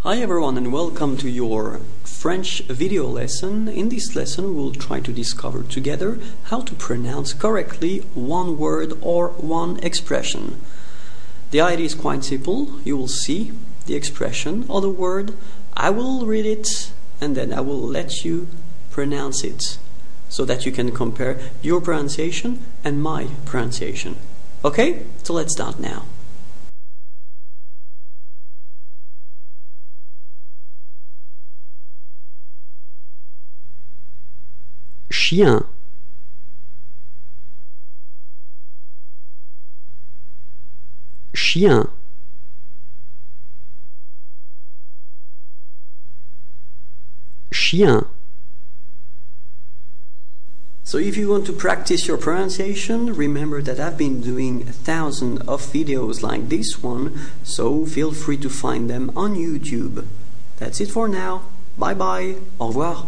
Hi everyone and welcome to your French video lesson. In this lesson we'll try to discover together how to pronounce correctly one word or one expression. The idea is quite simple. You will see the expression or the word, I will read it and then I will let you pronounce it so that you can compare your pronunciation and my pronunciation. Okay? So let's start now. Chien. Chien. Chien. So if you want to practice your pronunciation, remember that I've been doing 1,000 of videos like this one, so feel free to find them on YouTube. That's it for now. Bye bye. Au revoir.